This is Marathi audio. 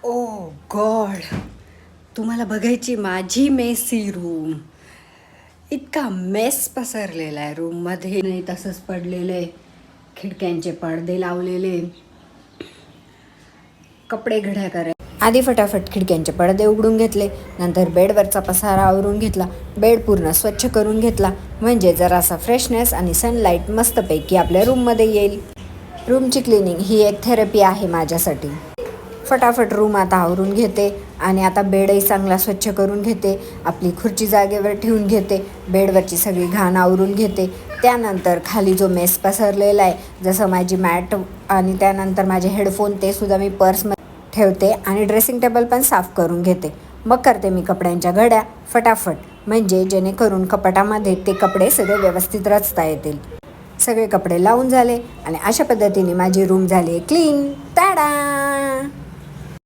ओ गॉड, तुम्हाला बघायची माझी मेसी रूम. इतका मेस पसरलेला आहे रूममध्ये. नाही तसंच पडलेलं आहे. खिडक्यांचे पडदे लावलेले, कपडे घड्या करायचे. आधी फटाफट खिडक्यांचे पडदे उघडून घेतले, नंतर बेडवरचा पसारा आवरून घेतला, बेड पूर्ण स्वच्छ करून घेतला, म्हणजे जरासा फ्रेशनेस आणि सनलाईट मस्तपैकी आपल्या रूममध्ये येईल. रूमची क्लिनिंग ही एक थेरपी आहे माझ्यासाठी. फटाफट रूम आता आवरून घेते आणि आता बेडही चांगला स्वच्छ करून घेते. आपली खुर्ची जागेवर ठेवून घेते, बेडवरची सगळी घाण आवरून घेते. त्यानंतर खाली जो मेस पसरलेला आहे, जसं माझी मॅट आणि त्यानंतर माझे हेडफोन, ते सुद्धा मी पर्समध्ये ठेवते आणि ड्रेसिंग टेबल पण साफ करून घेते. मग करते मी कपड्यांच्या घड्या फटाफट, म्हणजे जेणेकरून कपाटामध्ये ते कपडे सगळे व्यवस्थित रचता येतील. सगळे कपडे लावून झाले आणि अशा पद्धतीने माझी रूम झाली क्लीन. टाडा.